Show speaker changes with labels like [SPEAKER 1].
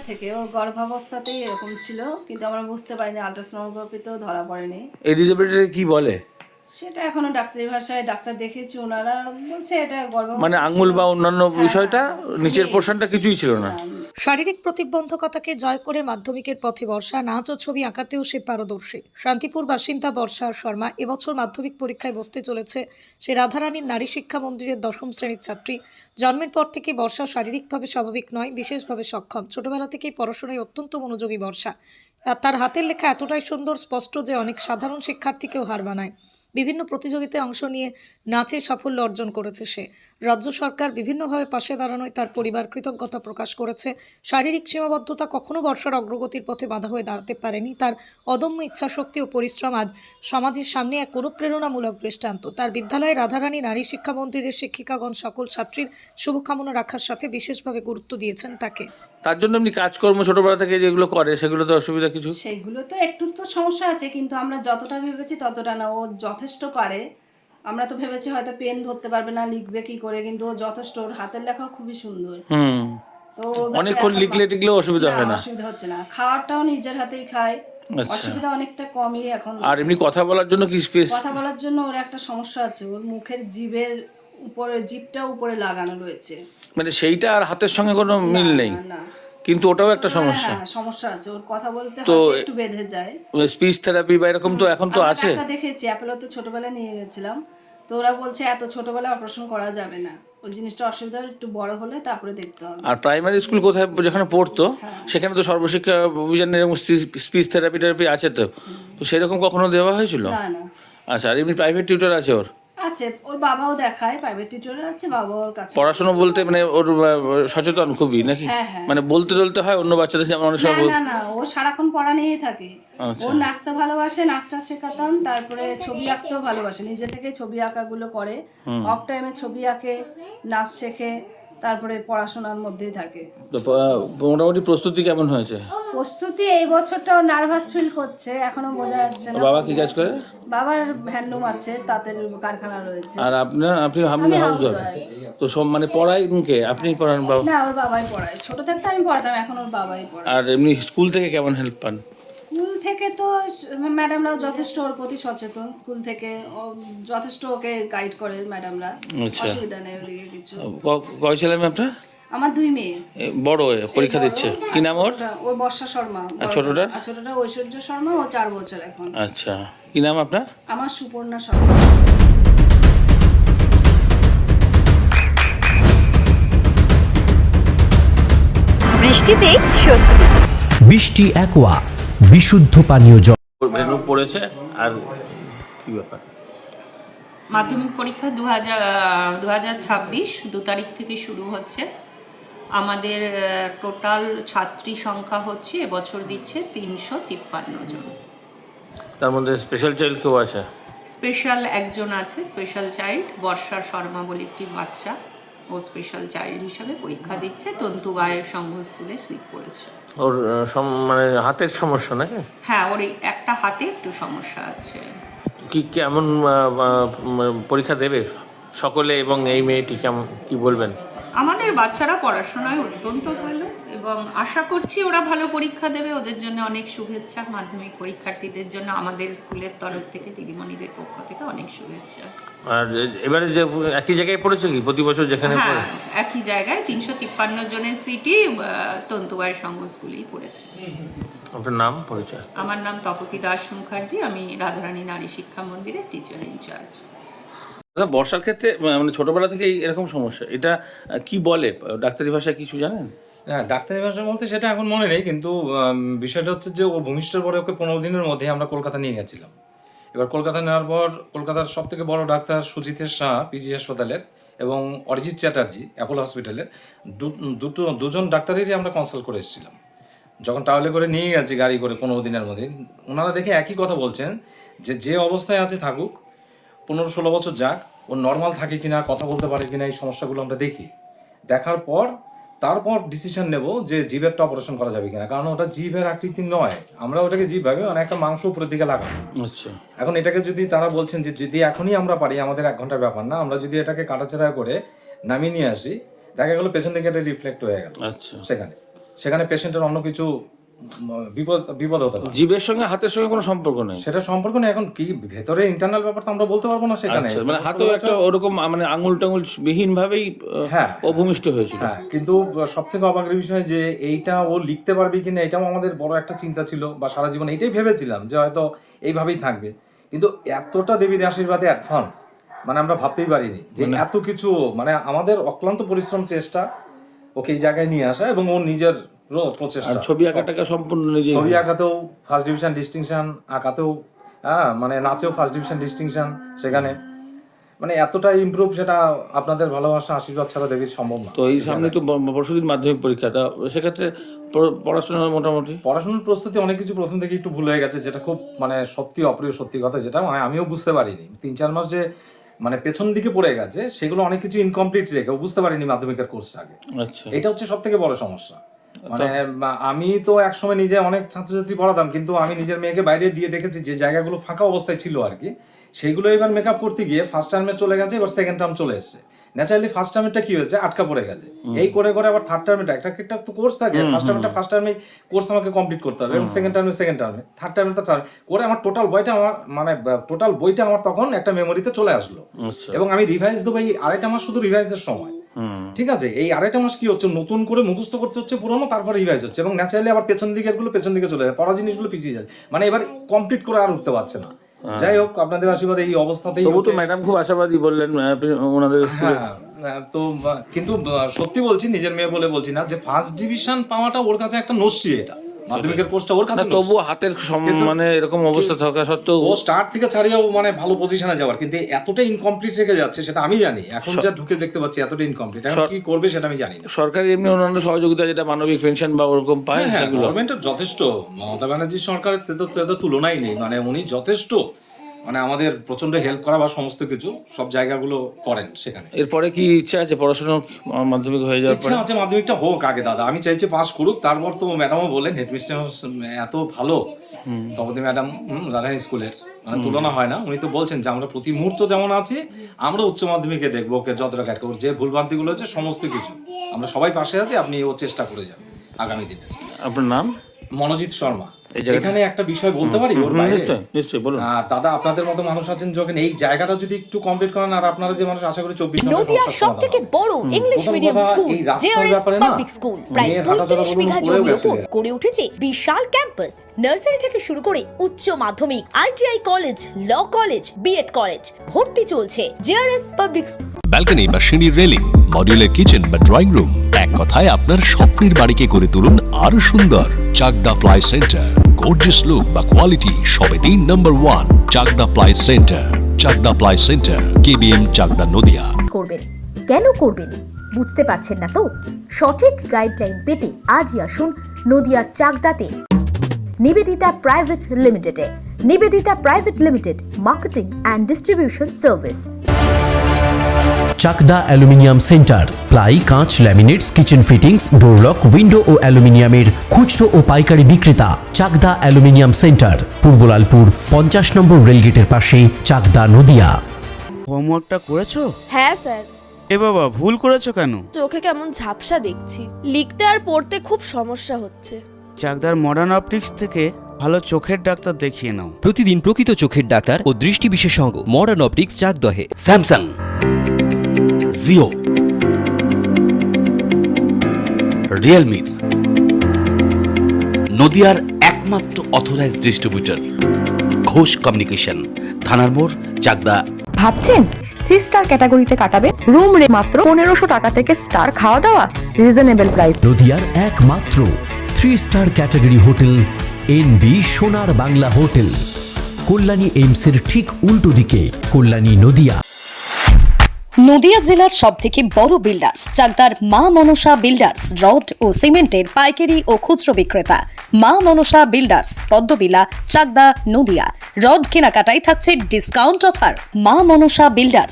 [SPEAKER 1] থেকে ওর গর্ভাবস্থাতেই এরকম ছিল, কিন্তু আমরা বুঝতে পারিনি, আল্ট্রাসোনোগ্রাফিতেও ধরা পড়েনি।
[SPEAKER 2] এই ডিসেবিলিটি কি বলে?
[SPEAKER 1] সেটা এখনো ডাক্তারি ভাষায় ডাক্তার দেখেছি, ওনারা বলছে এটা
[SPEAKER 2] মানে
[SPEAKER 1] গর্ভাবস্থা
[SPEAKER 2] আঙ্গুল
[SPEAKER 1] ছিল।
[SPEAKER 2] বা অন্যান্য বিষয়টা নিচের পোর্শনটা কিছুই ছিল না।
[SPEAKER 3] শারীরিক প্রতিবন্ধকতাকে জয় করে মাধ্যমিকের পথে বর্ষা নাচ ও ছবি আঁকাতেও সে পারদর্শী। শান্তিপুর বাসিন্দা বর্ষা শর্মা এবছর মাধ্যমিক পরীক্ষায় বসতে চলেছে সে রাধারানীর নারী শিক্ষা মন্দিরের 10ম শ্রেণীর ছাত্রী। জন্মের পর থেকে বর্ষা শারীরিকভাবে স্বাভাবিক নয়, বিশেষভাবে সক্ষম। ছোটবেলা থেকেই পড়াশোনায় অত্যন্ত মনোযোগী বর্ষা। আর তার হাতের লেখা এতটাই সুন্দর, স্পষ্ট যে অনেক সাধারণ শিক্ষার্থীকেও হার মানায়। বিভিন্ন প্রতিযোগিতায় অংশ নিয়ে নাচে সাফল্য অর্জন করেছে সে। রাজ্য সরকার বিভিন্নভাবে পাশে দাঁড়ানোয় তার পরিবার কৃতজ্ঞতা প্রকাশ করেছে। শারীরিক সীমাবদ্ধতা কখনো বর্ষার অগ্রগতির পথে বাধা হয়ে দাঁড়াতে পারেনি। তার অদম্য ইচ্ছাশক্তি ও পরিশ্রম আজ সমাজের সামনে এক অনুপ্রেরণামূলক দৃষ্টান্ত। তার বিদ্যালয়ে রাধারানী নারী শিক্ষা মন্দিরের শিক্ষিকাগণ সকল ছাত্রীর শুভকামনা রাখার সাথে বিশেষভাবে গুরুত্ব দিয়েছেন তাকে।
[SPEAKER 2] তার জন্য এমনি কাজকর্ম ছোটবেলা থেকে যেগুলো করে সেগুলো তো অসুবিধা কিছু?
[SPEAKER 1] সেগুলো তো একটু তো সমস্যা আছে, কিন্তু আমরা যতটা ভেবেছি ততটা না। ও যথেষ্ট পারে। আমরা তো ভেবেছি হয়তো পেন ধরতে পারবে না, লিখবে কি করে, কিন্তু ও যথেষ্ট। ওর হাতের লেখাও খুবই সুন্দর। তো
[SPEAKER 2] অনেকক্ষণ লিখলে টিকলেও অসুবিধা হয় না?
[SPEAKER 1] অসুবিধা হচ্ছে না। খাওয়াটাও নিজের হাতেই খায়।
[SPEAKER 2] আচ্ছা।
[SPEAKER 1] অসুবিধা অনেকটা কমই এখন।
[SPEAKER 2] আর এমনি কথা বলার জন্য কি স্পেস?
[SPEAKER 1] কথা বলার জন্য ওর একটা সমস্যা আছে, ওর মুখের জিভের উপরে, জিভটা উপরে লাগানো রয়েছে।
[SPEAKER 2] মানে সেইটা আর হাতের সঙ্গে কোনো মিল নেই?
[SPEAKER 1] না,
[SPEAKER 2] কিন্তু ওটাও একটা সমস্যা।
[SPEAKER 1] হ্যাঁ সমস্যা আছে, ওর কথা বলতে
[SPEAKER 2] তো
[SPEAKER 1] হয়তো একটু বেঁধে যায়।
[SPEAKER 2] স্পিচ থেরাপি বা এরকম তো এখন তো আছে?
[SPEAKER 1] ডাক্তার দেখেছি, অ্যাপোলোতে ছোটবেলায় নিয়ে গেছিলাম। তো ওরা বলছে এত ছোটবেলায় অপারেশন করা যাবে না, ওই জিনিসটা অসুবিধা একটু বড় হলে তারপরে দেখতে হবে।
[SPEAKER 2] আর প্রাইমারি স্কুল কোথায় যেখানে পড়তো সেখানে তো সর্বশিক্ষা অভিযানের এবং স্পিচ থেরাপি টেরাপি আছে তো, তো সেরকম কখনো দেওয়া হয়েছিল?
[SPEAKER 1] না না।
[SPEAKER 2] আচ্ছা। আর এমনি প্রাইভেট টিউটর আছে ওর?
[SPEAKER 1] আছে, ওর বাবাও দেখায়, প্রাইভেট টিউটর আছে, বাবাও ওর কাছে।
[SPEAKER 2] পড়াশোনা বলতে মানে ওর সচেতন খুবই নাকি?
[SPEAKER 1] হ্যাঁ হ্যাঁ।
[SPEAKER 2] মানে বলতে টলতে হয় অন্য বাচ্চাদের যেমন অনেক
[SPEAKER 1] না
[SPEAKER 2] সময়
[SPEAKER 1] না না, ও সারাক্ষণ পড়া নিয়েই থাকে।
[SPEAKER 2] আচ্ছা।
[SPEAKER 1] ও নাচতে ভালোবাসে, নাচটা শেখাতাম। তারপরে ছবি আঁকতেও ভালোবাসে, নিজে থেকে ছবি আঁকাগুলো করে। অফ টাইমে ছবি আঁকে, নাচ শেখে, তারপরে পড়াশোনার মধ্যেই থাকে।
[SPEAKER 2] তো মোটামুটি প্রস্তুতি কেমন হয়েছে?
[SPEAKER 1] প্রস্তুতি এই বছরটাও নার্ভাস ফিল করছে, এখনো বোঝা যাচ্ছে না।
[SPEAKER 2] বাবা কি কাজ করে?
[SPEAKER 1] বাবার হ্যান্ডলুম আছে, তাঁতের কারখানা রয়েছে।
[SPEAKER 2] আর আপনি
[SPEAKER 1] আমি
[SPEAKER 2] হাউস
[SPEAKER 1] house
[SPEAKER 2] ওয়াইফ?
[SPEAKER 1] wife।
[SPEAKER 2] তো সব মানে পড়াই কে? আপনি পড়ান বাবা?
[SPEAKER 1] না, ওর বাবাই পড়ায়। ছোট থাকতে আমি পড়াতাম, এখন ওর বাবাই পড়ায়।
[SPEAKER 2] আর এমনি স্কুল থেকে কেমন হেল্প পান?
[SPEAKER 1] স্কুল থেকে তো ম্যাডামরাও যথেষ্ট ওর প্রতি সচেতন। স্কুল থেকে যথেষ্ট ওকে গাইড করে ম্যাডামরা।
[SPEAKER 2] আচ্ছা।
[SPEAKER 1] অসুবিধা নেই ওদিকে কিছু।
[SPEAKER 2] কয় ছেলে মেয়ে আপনার?
[SPEAKER 1] আমার 2 মেয়ে।
[SPEAKER 2] বড় পরীক্ষা দিচ্ছে, কি নাম ওর?
[SPEAKER 1] ওর বর্ষা শর্মা।
[SPEAKER 2] আর ছোটটা?
[SPEAKER 1] ছোটটা ঐশ্বর্য শর্মা, ও 4 বছর এখন।
[SPEAKER 2] আচ্ছা। কি নাম আপনার?
[SPEAKER 1] আমার সুপর্ণা শর্মা।
[SPEAKER 4] বৃষ্টিতেই স্বস্তি।
[SPEAKER 5] বৃষ্টি অ্যাকোয়া বিশুদ্ধ পানীয় জল।
[SPEAKER 2] ভেনু পড়েছে। আর কি ব্যাপার?
[SPEAKER 6] মাধ্যমিক পরীক্ষা 2026 2 তারিখ থেকে শুরু হচ্ছে। আমাদের টোটাল ছাত্রী সংখ্যা হচ্ছে এবছর দিচ্ছে 353 জন।
[SPEAKER 2] তার মধ্যে স্পেশাল চাইল্ড কেউ আছে?
[SPEAKER 6] স্পেশাল একজন আছে, স্পেশাল চাইল্ড বর্ষা শর্মা বলে একটি বাচ্চা। ও স্পেশাল চাইল্ড হিসাবে পরীক্ষা দিচ্ছে, তন্তুবায়ের সংঘ স্কুলে সিট করেছে।
[SPEAKER 2] ওর মানে হাতের সমস্যা নাকি?
[SPEAKER 6] হ্যাঁ, ওর এই একটা হাতে একটু সমস্যা আছে।
[SPEAKER 2] কি কেমন পরীক্ষা দেবে সকলে, এবং এই মেয়েটি কেমন, কি বলবেন?
[SPEAKER 6] আমাদের বাচ্চারা পড়াশোনায় অত্যন্ত ভালো এবং আশা করছি ওরা ভালো পরীক্ষা দেবে। ওদের জন্য অনেক শুভেচ্ছা। মাধ্যমিক পরীক্ষার্থীদের জন্য আমাদের স্কুলের তরফ থেকে, দিদিমণিদের পক্ষ থেকে অনেক শুভেচ্ছা।
[SPEAKER 2] আর এবারে যে একই জায়গায় পড়েছে কি প্রতি বছর যেখানে পড়ে?
[SPEAKER 6] হ্যাঁ, একই জায়গায় 353 জনের সিটই তন্তুবায় সংঘ স্কুলেই পড়েছে।
[SPEAKER 2] আপনার নাম, পরিচয়?
[SPEAKER 6] আমার নাম তপতী দাস মুখার্জি, আমি রাধারানী নারী শিক্ষা মন্দিরের টিচার ইনচার্জ।
[SPEAKER 2] বর্ষার ক্ষেত্রে মানে ছোটবেলা থেকেই এরকম সমস্যা, এটা কি বলে ডাক্তারি ভাষায়, কিছু জানেন?
[SPEAKER 7] হ্যাঁ, ডাক্তারি ভাষা বলতে সেটা এখন মনে নেই, কিন্তু বিষয়টা হচ্ছে যে ও ভূমিষ্ঠের পরে ওকে 15 দিনের মধ্যে আমরা কলকাতা নিয়ে গেছিলাম। এবার কলকাতা নেওয়ার পর কলকাতার সব থেকে বড় ডাক্তার সুজিতের শাহ পিজি হাসপাতালের এবং অরিজিৎ চ্যাটার্জি অ্যাপোলো হসপিটালের দুজন ডাক্তারেরই আমরা কনসাল্ট করে এসেছিলাম। যখন ট্রাভেলে করে নিয়ে গেছি গাড়ি করে 15 দিনের মধ্যে, ওনারা দেখে একই কথা বলছেন যে অবস্থায় আছে থাকুক, 15-16 বছর যাক, ও নর্মাল থাকে কিনা, কথা বলতে পারে কিনা, এই সমস্যাগুলো আমরা দেখি। দেখার পর তারপর ডিসিশন নেব যে জিভেরটা অপারেশন করা যাবে কিনা, কারণ ওটা জিভের আকৃতি নয়, আমরা ওটাকে জিভ ভাবে মানে একটা মাংস উপরের দিকে লাগাবো।
[SPEAKER 2] আচ্ছা।
[SPEAKER 7] এখন এটাকে যদি তারা বলছেন যে যদি এখনই আমরা পারি, আমাদের 1 ঘন্টার ব্যাপার না, আমরা যদি এটাকে কাটাছেড়া করে নামিয়ে নিয়ে আসি, দেখা গেলো পেছন দিকে এটা রিফ্লেক্ট হয়ে গেল।
[SPEAKER 2] আচ্ছা।
[SPEAKER 7] সেখানে সেখানে পেশেন্টের অন্য কিছু বিপদ হতে পারে।
[SPEAKER 2] জীবের সঙ্গে হাতের সঙ্গে কোনো সম্পর্ক নেই,
[SPEAKER 7] সেটা সম্পর্ক নেই। এখন কি ভেতরে ইন্টারনাল ব্যাপার তো আমরা বলতে পারবো না সেখানে।
[SPEAKER 2] আচ্ছা, মানে হাতেও একটা ওরকম মানে আঙুল টাঙুল বিহীন ভাবেই
[SPEAKER 7] হ্যাঁ
[SPEAKER 2] ও ভূমিষ্ঠ হয়েছিল।
[SPEAKER 7] হ্যাঁ, কিন্তু সব থেকে অবাকের বিষয় যে এইটা ও লিখতে পারবে কিনা এটাও আমাদের বড় একটা চিন্তা ছিল, বা সারা জীবন এইটাই ভেবেছিলাম যে হয়তো এইভাবেই থাকবে। কিন্তু এতটা দেবীর আশীর্বাদে অ্যাডভান্স মানে আমরা ভাবতেই পারিনি যে এত কিছু, মানে আমাদের অক্লান্ত পরিশ্রম, চেষ্টা ওকে এই জায়গায় নিয়ে আসা এবং ওর নিজের প্রচেষ্টা।
[SPEAKER 2] ছবি আঁকাটাকে সম্পূর্ণ নিজে,
[SPEAKER 7] ছবি আঁকাতেও ফার্স্ট ডিভিশন ডিস্টিংশন, আঁকাতেও মানে নাচেও ফার্স্ট ডিভিশন ডিস্টিংশন, সেখানে মানে এতটা ইমপ্রুভ, সেটা আপনাদের ভালোবাসা আশীর্বাদ ছাড়া দেবীর সম্ভব না।
[SPEAKER 2] তো এই সামনে তো পরশুদিন মাধ্যমিক পরীক্ষাটা, সেক্ষেত্রে পড়াশোনা মোটামুটি
[SPEAKER 7] পড়াশোনার প্রস্তুতি অনেক কিছু প্রথম থেকে একটু ভুল হয়ে গেছে, যেটা খুব মানে সত্যি অপ্রিয় সত্যি কথা, যেটা মানে আমিও বুঝতে পারিনি। 3-4 মাস যে মানে পেছন দিকে পড়ে গেছে, সেগুলো অনেক কিছু ইনকমপ্লিট রেখে বুঝতে পারিনি মাধ্যমিকের কোর্সটাকে।
[SPEAKER 2] আচ্ছা,
[SPEAKER 7] এটা হচ্ছে সব থেকে বড় সমস্যা। মানে আমি তো একসময় নিজে অনেক ছাত্রছাত্রী পড়াতাম, কিন্তু আমি নিজের মেয়েকে বাইরে দিয়ে দেখেছি যে জায়গাগুলো ফাঁকা অবস্থায় ছিল আর কি, সেইগুলো এবার মেকআপ করতে গিয়ে ফার্স্ট টার্মে চলে গেছে, এবার সেকেন্ড টার্ম চলে এসেছে। ন্যাচারালি ফার্স্ট টার্মেরটা কি হয়েছে, আটকা পড়ে গেছে। এই করে করে আবার থার্ড টার্মেটা একটা তো কোর্স থাকে, ফার্স্ট টার্মে কোর্স আমাকে কমপ্লিট করতে হবে, এবং সেকেন্ড টার্মে থার্ড টার্মে করে আমার টোটাল বইটা আমার তখন একটা মেমোরিতে চলে আসলো। এবং আমি রিভাইজ দেবো এই 2.5 মাস শুধু রিভাইজের সময়। ঠিক আছে, এই 2.5 মাস কি হচ্ছে, নতুন করে মুখস্থ করতে হচ্ছে পুরোনো, তারপর রিভাইজ হচ্ছে, এবং ন্যাচারালি আবার পেছন দিকে চলে যায়, পড়া জিনিসগুলো পিছিয়ে যায়, মানে এবার কমপ্লিট করে আর উঠতে পারছে না। যাই হোক, আপনাদের আশীর্বাদে এই অবস্থাতেই।
[SPEAKER 2] তবু তো ম্যাডাম খুব আশাবাদী বললেন ওনাদের।
[SPEAKER 7] হ্যাঁ, তো কিন্তু সত্যি বলছি, নিজের মেয়ে বলে বলছি না, যে ফার্স্ট ডিভিশন পাওয়াটা ওর কাছে একটা নস্যি, এটা মাধ্যমিকের কোর্সটা ওর কাছে।
[SPEAKER 2] তবু হাতের মানে এরকম অবস্থা থাকা সত্ত্বেও
[SPEAKER 7] ও স্টার্ট থেকে ছাড়িয়েও মানে ভালো পজিশনে যাওয়ার, কিন্তু এতটা ইনকমপ্লিট রেখে যাচ্ছে সেটা আমি জানি। এখন যা ঢুকে দেখতে পাচ্ছি এতটা ইনকমপ্লিট, এখন কি করবে সেটা আমি জানি না।
[SPEAKER 2] সরকারি এমনি অন্যান্য সহযোগিতা যেটা মানবিক পেনশন বা ওরকম পায়, সেগুলো
[SPEAKER 7] গভর্নমেন্টের যথেষ্ট, মমতা ব্যানার্জি সরকারের তো তুলনাই নেই, মানে উনি যথেষ্ট মানে আমাদের প্রচন্ড হেল্প করা বা সমস্ত কিছু সব জায়গাগুলো করেন সেখানে।
[SPEAKER 2] এরপরে কি ইচ্ছা আছে পড়াশোনা মাধ্যমিক হয়ে যাওয়ার পরে?
[SPEAKER 7] ইচ্ছা আছে, মাধ্যমিকটা হোক আগে দাদা, আমি চাইছি পাস করুক, তারপর তো ম্যাডামও বলেন, হেডমিস্টার এত ভালো তপতি ম্যাডাম রাধানী স্কুলের মানে তুলনা হয় না। উনি তো বলছেন যে আমরা প্রতি মুহূর্ত যেমন আছি, আমরা উচ্চ মাধ্যমিকে দেখবো ওকে যতটা কাট করবো, যে ভুলভ্রান্তিগুলো হচ্ছে সমস্ত কিছু আমরা সবাই পাশে আছি, আপনি ও চেষ্টা করে যান আগামী দিনে।
[SPEAKER 2] আপনার নাম?
[SPEAKER 7] মনোজিৎ শর্মা। এখানে একটা বিষয় বলতে পারি ওর বাইরে?
[SPEAKER 2] নিশ্চয়ই বলুন।
[SPEAKER 7] দাদা, আপনাদের মতো মানুষ আছেন, যখন এই জায়গাটা যদি একটু কমপ্লিট করেন, আর আপনারা যে মানুষ, আশা করি 24
[SPEAKER 8] নদিয়ার সবথেকে বড় English medium school JRS public school প্রায় 35 বিঘা জমির উপর গড়ে উঠেছে বিশাল ক্যাম্পাস। নার্সারি থেকে শুরু করে উচ্চ মাধ্যমিক, ITI college, law college, BEd college, ভর্তি চলছে জেআরএস পাবলিক।
[SPEAKER 5] ব্যালকনি বা সিঁড়ির রেলিং, মডিউলার কিচেন বা ড্রয়িং রুম, এক কথায় আপনার স্বপ্নের বাড়িকে করে তুলুন আরো সুন্দর। Chakdah ply centre, gorgeous look বা কোয়ালিটি সবে 3 নম্বর 1 Chakdah ply centre. Chakdah ply centre, KBM, Chakdah, Nadia.
[SPEAKER 4] করবেন কেন করবেন বুঝতে পারছেন না তো? সঠিক গাইডলাইন পেতে আজই আসুন নদিয়ার চাকদাতে নিবেদিতা প্রাইভেট লিমিটেডে। Nivedita private limited, marketing and distribution service.
[SPEAKER 5] Chakdah aluminium centre, ply, কাঁচ, laminates, kitchen fittings, door lock, window ও অ্যালুমিনিয়ামের খুচরো ও পাইকারি বিক্রেতা। চাকদা অ্যালুমিনিয়াম সেন্টার, পূর্বলালপুর 50 নম্বর রেলগেটের পাশে, চাকদা, নদিয়া।
[SPEAKER 9] হোমওয়ার্কটা করেছো?
[SPEAKER 10] হ্যাঁ স্যার।
[SPEAKER 9] এ বাবা, ভুল করেছো কেন?
[SPEAKER 10] চোখে কেমন ঝাপসা দেখছি, লিখতে আর পড়তে খুব সমস্যা হচ্ছে।
[SPEAKER 9] চাকদার মডার্ন অপটিক্স থেকে ভালো চোখের ডাক্তার দেখিয়ে নাও।
[SPEAKER 5] প্রতিদিন প্রকৃত চোখের ডাক্তার ও দৃষ্টি বিশেষজ্ঞ মডার্ন অপটিক্স, চাকদহে।
[SPEAKER 11] স্যামসাং, জিও, রিয়েলমি, নদিয়ার একমাত্র অথরাইজড ডিস্ট্রিবিউটর ঘোষ কমিউনিকেশন, থানার মোড়, চাকদা।
[SPEAKER 4] ভাবছেন 3 স্টার ক্যাটাগরিতে কাটাবে? রুম রে মাত্র 1500 টাকা থেকে স্টার, খাওয়া দাওয়া রিজনেবল প্রাইস।
[SPEAKER 5] নদিয়ার একমাত্র 3 স্টার ক্যাটাগরি হোটেল এনবি সোনার বাংলা হোটেল, কল্যাণী এইমসের ঠিক উল্টো দিকে, কল্যাণী, নদিয়া।
[SPEAKER 3] নদিয়া জেলার সবথেকে বড় বিল্ডার্স চাকদার মা মনসা বিল্ডার্স, রড ও সিমেন্টের পাইকারি ও খুচরো বিক্রেতা। মা মনসা বিল্ডার্স, পদ্মবিলা, চাকদা, নদিয়া। রড কেনাকাটায় থাকছে ডিসকাউন্ট অফার। মা মনসা বিল্ডার্স,